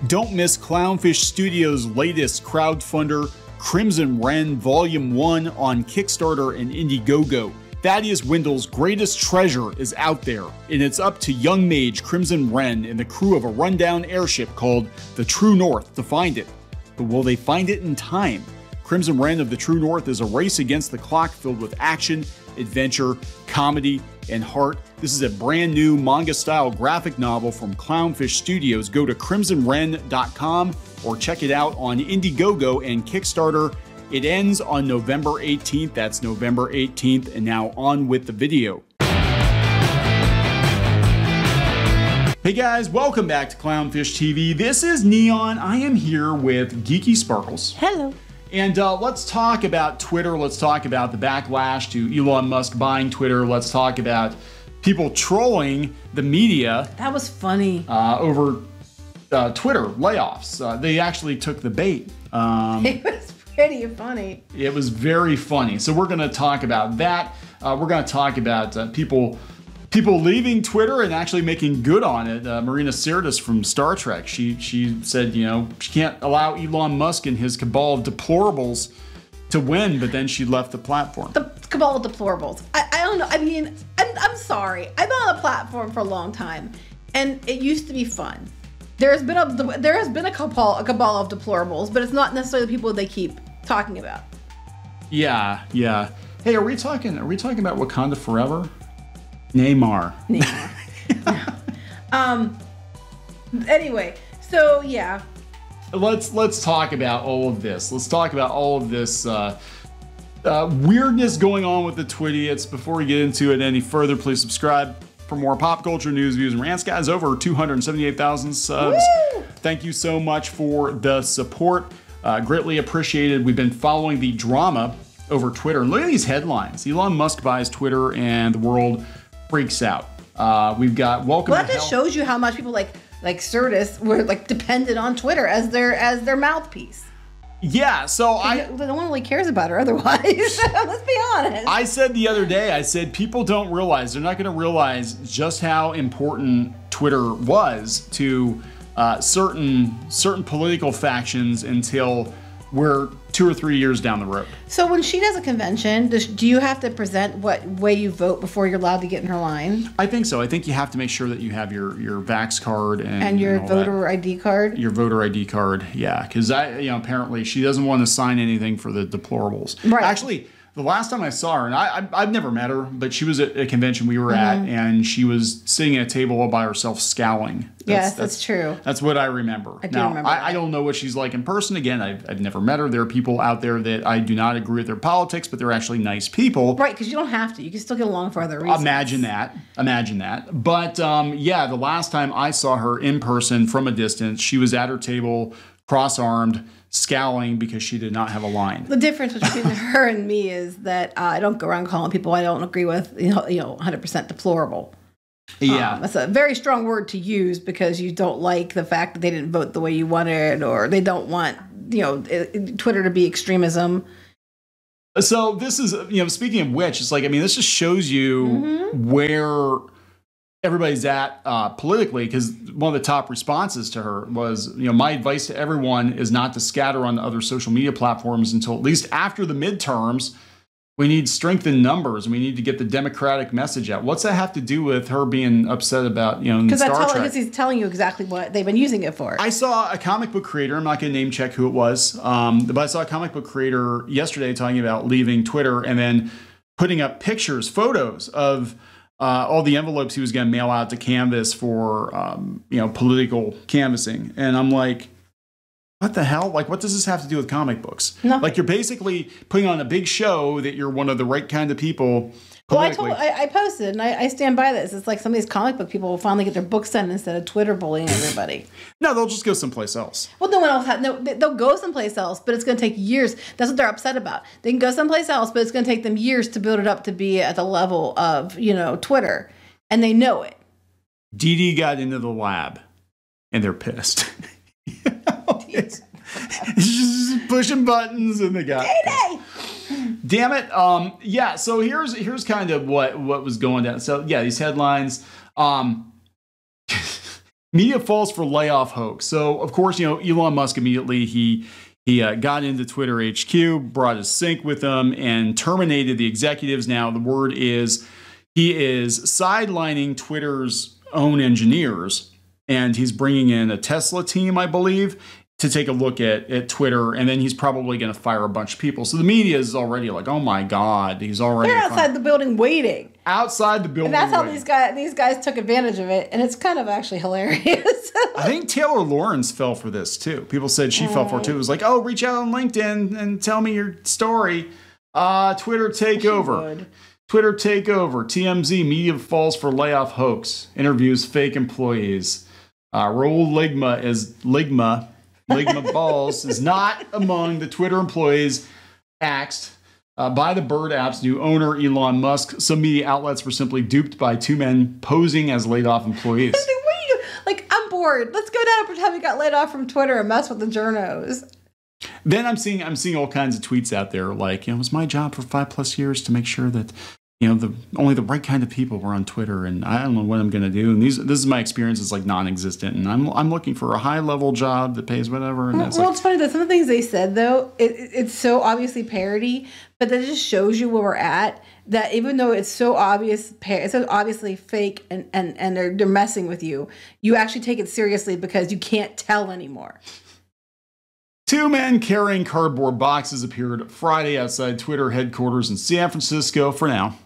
Don't miss Clownfish Studios' latest crowdfunder, Crimson Wren Volume 1 on Kickstarter and Indiegogo. Thaddeus Wendell's greatest treasure is out there, and it's up to young mage Crimson Wren and the crew of a rundown airship called the True North to find it. But will they find it in time? Crimson Wren of the True North is a race against the clock filled with action, adventure, comedy, and heart. This is a brand new manga-style graphic novel from Clownfish Studios. Go to crimsonwren.com or check it out on Indiegogo and Kickstarter. It ends on November 18th. That's November 18th. And now on with the video. Hey guys, welcome back to Clownfish TV. This is Neon. I am here with Geeky Sparkles. Hello. And let's talk about Twitter. Let's talk about the backlash to Elon Musk buying Twitter. Let's talk about people trolling the media. That was funny. Over Twitter layoffs. They actually took the bait. It was pretty funny. It was very funny. So we're going to talk about that. We're going to talk about people leaving Twitter and actually making good on it. Marina Sirtis from Star Trek, she said, you know, she can't allow Elon Musk and his cabal of deplorables to win, but then she left the platform. The cabal of deplorables. I don't know. I mean, I'm sorry. I've been on the platform for a long time, and it used to be fun. There has been a cabal of deplorables, but it's not necessarily the people they keep talking about. Yeah. Hey, are we talking about Wakanda Forever? Neymar. No. Anyway, so yeah. Let's talk about all of this. Let's talk about all of this weirdness going on with the Twitty. Before we get into it any further, please subscribe for more pop culture news, views, and rants. Guys, over 278,000 subs. Woo! Thank you so much for the support. Greatly appreciated. We've been following the drama over Twitter. And look at these headlines. Elon Musk buys Twitter and the world freaks out. We've got welcome. Well, that just shows you how much people like Sirtis were like dependent on Twitter as their mouthpiece. Yeah, so no one really cares about her otherwise. Let's be honest. I said the other day, I said people don't realize, they're not going to realize just how important Twitter was to certain political factions until we're 2 or 3 years down the road. So when she does a convention, do you have to present what way you vote before you're allowed to get in her line? I think so. I think you have to make sure that you have your Vax card and your voter ID card. Your voter ID card, yeah, because apparently she doesn't want to sign anything for the deplorables. Right. Actually, the last time I saw her, and I've never met her, but she was at a convention we were at, and she was sitting at a table all by herself scowling. Yes, that's true. That's what I remember. I do remember. I don't know what she's like in person. Again, I've never met her. There are people out there that I do not agree with their politics, but they're actually nice people. Right, because you don't have to. You can still get along for other reasons. Imagine that. But yeah, the last time I saw her in person from a distance, she was at her table, cross-armed, scowling because she did not have a line. The difference between her and me is that I don't go around calling people I don't agree with, 100% deplorable. Yeah. That's a very strong word to use because you don't like the fact that they didn't vote the way you wanted, or they don't want, Twitter to be extremism. So this is, speaking of which, it's like, I mean, this just shows you where everybody's at politically, because one of the top responses to her was, my advice to everyone is not to scatter on other social media platforms until at least after the midterms. We need strength in numbers, and we need to get the democratic message out. What's that have to do with her being upset about, Star Trek? Because he's telling you exactly what they've been using it for. I saw a comic book creator, I'm not going to name check who it was, but I saw a comic book creator yesterday talking about leaving Twitter and then putting up pictures, photos of all the envelopes he was going to mail out to Canvas for, political canvassing. And I'm like, what the hell? Like, what does this have to do with comic books? Nothing. Like, you're basically putting on a big show that you're one of the right kind of people politically. Well, I posted, and I stand by this. It's like some of these comic book people will finally get their books sent instead of Twitter bullying everybody. No, they'll just go someplace else. Well, no one else they'll go someplace else, but it's going to take years. That's what they're upset about. They can go someplace else, but it's going to take them years to build it up to be at the level of, Twitter. And they know it. Dee got into the lab, and they're pissed. It's just pushing buttons, and they got damn it. Yeah, so here's kind of what was going down. So yeah, these headlines. Media falls for layoff hoax. So, of course, Elon Musk immediately, he got into Twitter HQ, brought his sync with them, and terminated the executives. Now, the word is he is sidelining Twitter's own engineers, and he's bringing in a Tesla team, I believe, to take a look at Twitter, and then he's probably going to fire a bunch of people. So the media is already like, oh my God, he's already... They're outside the building waiting. Outside the building. And that's how these guys took advantage of it, and it's kind of actually hilarious. I think Taylor Lawrence fell for this too. People said she fell for it too. It was like, oh, reach out on LinkedIn and tell me your story. Twitter takeover. Twitter takeover. TMZ, media falls for layoff hoax. Interviews fake employees. Rahul Ligma Balls is not among the Twitter employees axed by the Bird app's new owner, Elon Musk. Some media outlets were simply duped by two men posing as laid-off employees. Like, I'm bored. Let's go down and pretend we got laid off from Twitter and mess with the journos. Then I'm seeing all kinds of tweets out there like, it was my job for 5+ years to make sure that only the right kind of people were on Twitter, and I don't know what I'm going to do. And this is my experience is like non-existent, and I'm looking for a high-level job that pays whatever. And it's funny though. Some of the things they said though, it's so obviously parody, but that just shows you where we're at. That even though it's so obvious, it's so obviously fake, and they're messing with you, you actually take it seriously because you can't tell anymore. Two men carrying cardboard boxes appeared Friday outside Twitter headquarters in San Francisco for now.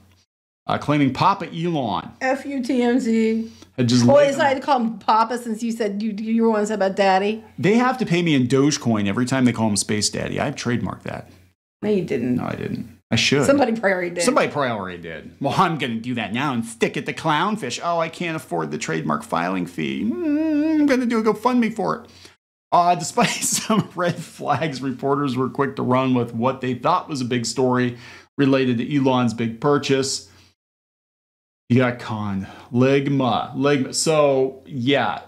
Claiming Papa Elon. FUTMZ. Had just I decided to call him Papa since you said you were one said about Daddy. They have to pay me in Dogecoin every time they call him Space Daddy. I've trademarked that. No, you didn't. No, I didn't. I should. Somebody probably already did. Somebody probably already did. Well, I'm going to do that now and stick it to Clownfish. Oh, I can't afford the trademark filing fee. I'm going to do a GoFundMe for it. Despite some red flags, reporters were quick to run with what they thought was a big story related to Elon's big purchase. You got conned. Ligma. So yeah,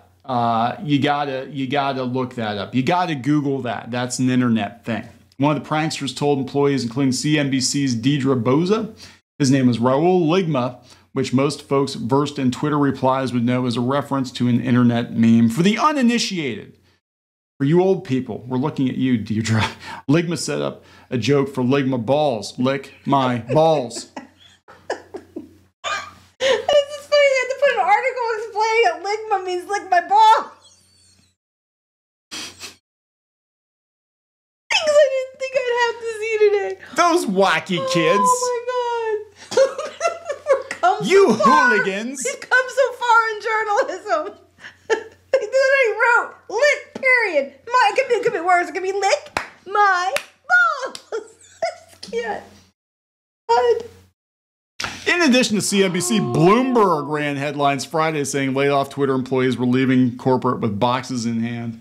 you gotta look that up. You gotta Google that. That's an internet thing. One of the pranksters told employees, including CNBC's Deidre Boza, his name was Rahul Ligma, which most folks versed in Twitter replies would know as a reference to an internet meme. For the uninitiated, for you old people, we're looking at you, Deidre. Ligma set up a joke for Ligma balls. Lick my balls. Explaining that Ligma means lick my balls. Things I didn't think I'd have to see today. Those wacky kids. Oh my God. You hooligans. We've come so far in journalism. They literally wrote lick, period. It could be worse. It could be lick my balls. I just can't. God. In addition to CNBC, Bloomberg ran headlines Friday saying laid-off Twitter employees were leaving corporate with boxes in hand.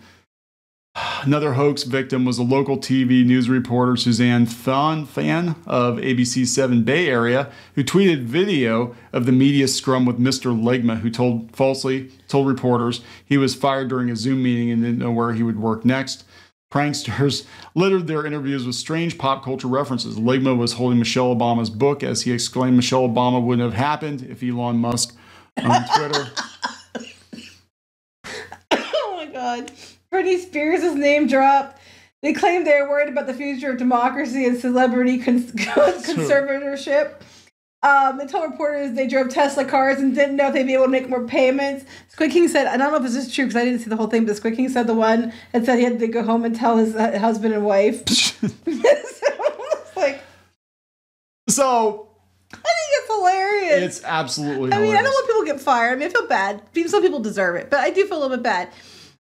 Another hoax victim was a local TV news reporter, Suzanne Fan of ABC 7 Bay Area, who tweeted video of the media scrum with Mr. Ligma, who falsely told reporters he was fired during a Zoom meeting and didn't know where he would work next. Pranksters littered their interviews with strange pop culture references. Ligma was holding Michelle Obama's book as he exclaimed Michelle Obama wouldn't have happened if Elon Musk owned Twitter. Oh my God. Britney Spears' name dropped. They claimed they were worried about the future of democracy and celebrity conservatorship. They told reporters they drove Tesla cars and didn't know if they'd be able to make more payments. Squid King said, I don't know if this is true because I didn't see the whole thing, but Squid King said the one that said he had to go home and tell his husband and wife. So I think it's hilarious. It's absolutely hilarious. I mean, I don't want people to get fired. I mean, I feel bad. Some people deserve it, but I do feel a little bit bad.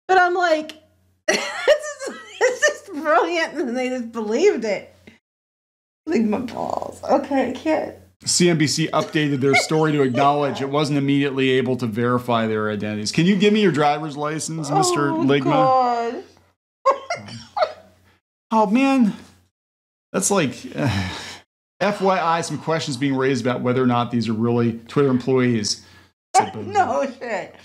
But I'm like, it's just brilliant, and they just believed it. Like my balls. Okay, I can't. CNBC updated their story to acknowledge it wasn't immediately able to verify their identities. Can you give me your driver's license, Mr. Ligma? God. Oh, man. That's like, FYI, some questions being raised about whether or not these are really Twitter employees. No shit.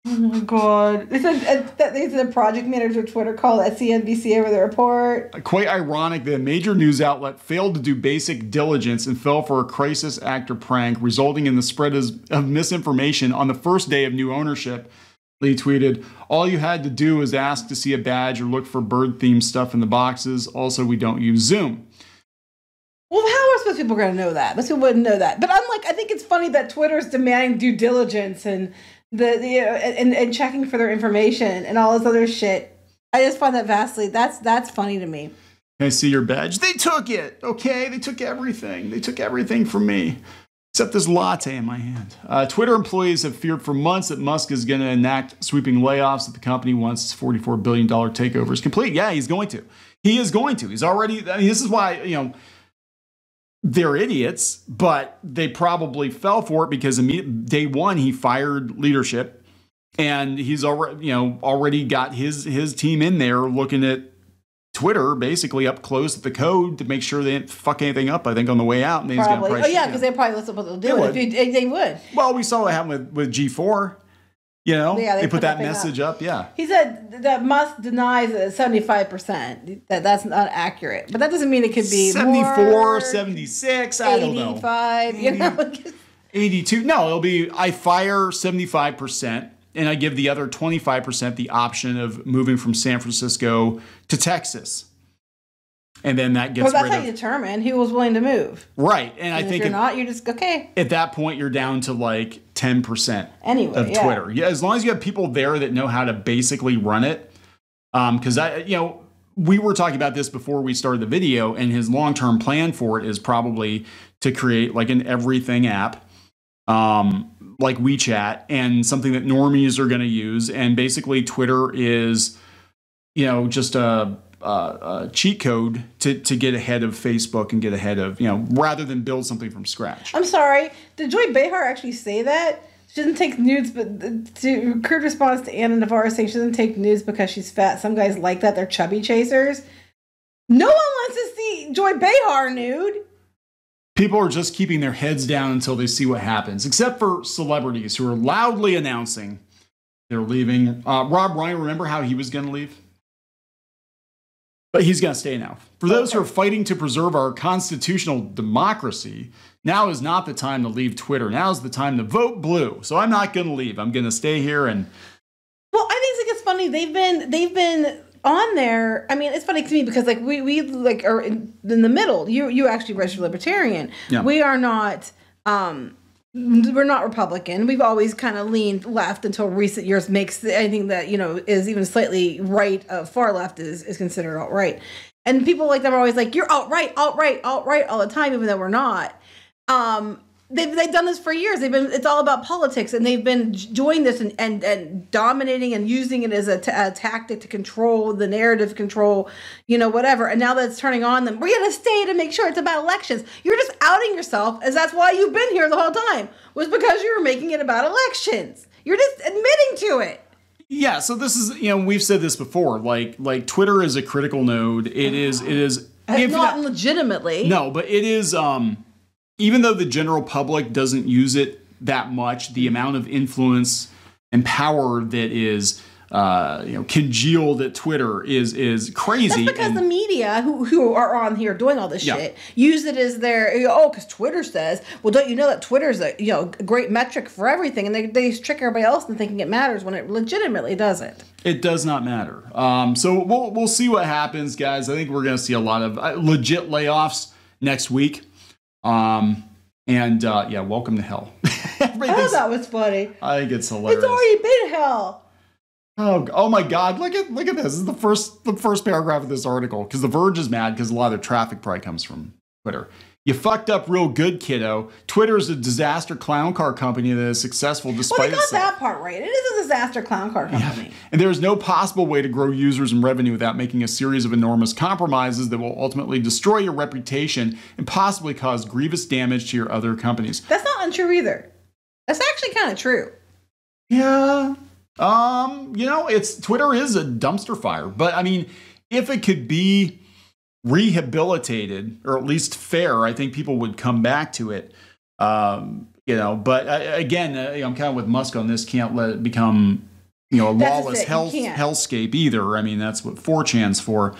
Oh my God. They said a project manager of Twitter called at CNBC over the report. Quite ironic that a major news outlet failed to do basic diligence and fell for a crisis actor prank, resulting in the spread of misinformation on the first day of new ownership. Lee tweeted, all you had to do was ask to see a badge or look for bird-themed stuff in the boxes. Also, we don't use Zoom. Well, how are most people going to know that? Most people wouldn't know that. But I think it's funny that Twitter's demanding due diligence and and checking for their information and all this other shit. I just find that that's funny to me. I see your badge. They took it. Okay, they took everything. They took everything from me, except this latte in my hand. Twitter employees have feared for months that Musk is going to enact sweeping layoffs at the company once its $44 billion takeover is complete. Yeah, he's going to. He is going to. He's already. I mean, this is why, they're idiots, but they probably fell for it because day one he fired leadership, and he's already got his team in there looking at Twitter basically up close at the code to make sure they didn't fuck anything up. I think on the way out, and then probably. He's gonna because they probably listen to what they'll do. They would. Well, we saw what happened with G4. They put that message up. Yeah. He said that Musk denies 75% that's not accurate, but that doesn't mean it could be 74, more, 76. I don't know. 85. 82. No, it'll be I fire 75%, and I give the other 25% the option of moving from San Francisco to Texas. And then that gets that's how you determine who was willing to move. Right. And I think if you're not, you're just, okay. At that point, you're down to like 10% of Twitter. Yeah, as long as you have people there that know how to basically run it. Because we were talking about this before we started the video, and his long-term plan for it is probably to create like an everything app, like WeChat, and something that normies are going to use. And basically Twitter is, just a cheat code to get ahead of Facebook and get ahead of, rather than build something from scratch. I'm sorry. Did Joy Behar actually say that? She doesn't take nudes, but to crude response to Anna Navarro saying she doesn't take nudes because she's fat. Some guys like that. They're chubby chasers. No one wants to see Joy Behar nude. People are just keeping their heads down until they see what happens, except for celebrities who are loudly announcing they're leaving. Rob Ryan, remember how he was going to leave? But he's going to stay now. For those who are fighting to preserve our constitutional democracy, now is not the time to leave Twitter. Now is the time to vote blue. So I'm not going to leave. I'm going to stay here. And well, I think it's funny. They've been on there. I mean, it's funny to me because like we like are in the middle. You actually registered libertarian. Yeah. We are not. We're not Republican. We've always kind of leaned left until recent years makes anything that, is even slightly right, far left is considered alt-right. And people like them are always like, you're alt-right all the time, even though we're not. They've done this for years. It's all about politics, and they've been doing this and dominating and using it as a tactic to control the narrative, control, whatever. And now that it's turning on them, we're going to stay to make sure it's about elections. You're just outing yourself, as that's why you've been here the whole time, was because you were making it about elections. You're just admitting to it. Yeah. So this is, we've said this before, like Twitter is a critical node. It is not legitimately. No, but it is, even though the general public doesn't use it that much, the amount of influence and power that is, congealed at Twitter is crazy. That's because the media who are on here doing all this shit use it as their, because Twitter says, well, don't you know that Twitter's a great metric for everything, and they trick everybody else into thinking it matters when it legitimately doesn't. It does not matter. So we'll see what happens, guys. I think we're going to see a lot of legit layoffs next week. Welcome to hell. I thought that was funny. I think it's hilarious. It's already been hell. Oh my God! Look at this. This is the first paragraph of this article, because The Verge is mad because a lot of their traffic probably comes from Twitter. You fucked up real good, kiddo. Twitter is a disaster clown car company that is successful despite itself. Well, they got that part right. It is a disaster clown car company. Yeah. And there is no possible way to grow users and revenue without making a series of enormous compromises that will ultimately destroy your reputation and possibly cause grievous damage to your other companies. That's not untrue either. That's actually kind of true. Yeah. Twitter is a dumpster fire. But I mean, if it could be rehabilitated, or at least fair, I think people would come back to it. But again, I'm kind of with Musk on this. Can't let it become, a lawless hellscape either. I mean, that's what 4chan's for.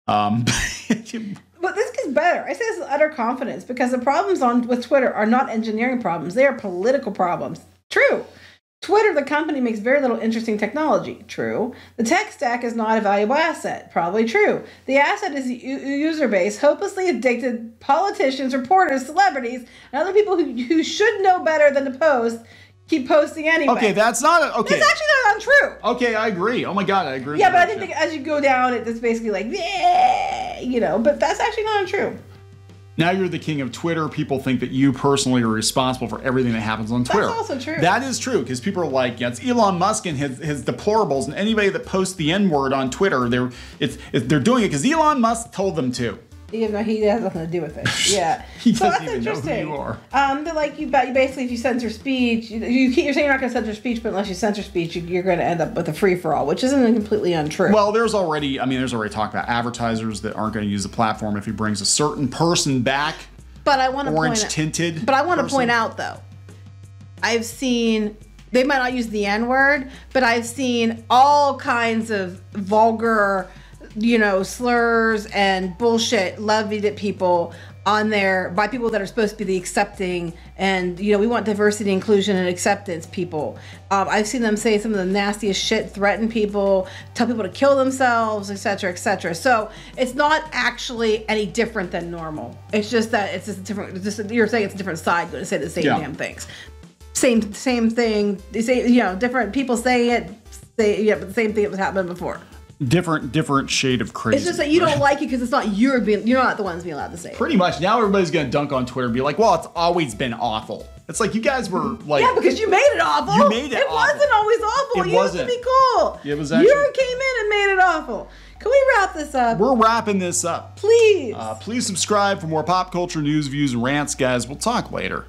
But this gets better. I say this with utter confidence because the problems with Twitter are not engineering problems. They are political problems. True. Twitter, the company, makes very little interesting technology. True. The tech stack is not a valuable asset. Probably true. The asset is the user base, hopelessly addicted politicians, reporters, celebrities, and other people who should know better than to post, keep posting anyway. Okay, that's not okay. That's actually not untrue. Okay, I agree. Oh my God, I agree. Yeah, but I think as you go down, it's basically like, yeah, you know, but that's actually not untrue. Now you're the king of Twitter. People think that you personally are responsible for everything that happens on Twitter. That's also true. That is true, because people are like, yeah, it's Elon Musk and his deplorables, and anybody that posts the N-word on Twitter, they're doing it because Elon Musk told them to. Even though he has nothing to do with it. Yeah. He so doesn't that's even know interesting. who you are. But like you basically, if you censor speech, you're saying you're not going to censor speech, but unless you censor speech, you're going to end up with a free-for-all, which isn't completely untrue. Well, there's already talk about advertisers that aren't going to use the platform if he brings a certain person back. But I want to orange tinted. But I want to point out though, I've seen, they might not use the N-word, but I've seen all kinds of vulgar, you know, slurs and bullshit levied at people on there by people that are supposed to be the accepting and, you know, we want diversity, inclusion, and acceptance people. I've seen them say some of the nastiest shit, threaten people, tell people to kill themselves, etc., etc. So it's not actually any different than normal. It's just that it's just different. You're saying it's a different side going to say the same damn things. Same thing. They say, you know, different people say it. But the same thing that was happening before. Different shade of crazy. It's just that you don't like it because it's not you're not the ones being allowed to say it. Pretty much. Now everybody's gonna dunk on Twitter and be like, well, it's always been awful. It's like you guys were like, yeah, because you made it awful. You made it. It wasn't always awful. It used to be cool. It was actually. You came in and made it awful. Can we wrap this up? We're wrapping this up. Please. Please subscribe for more pop culture news, views, and rants, guys. We'll talk later.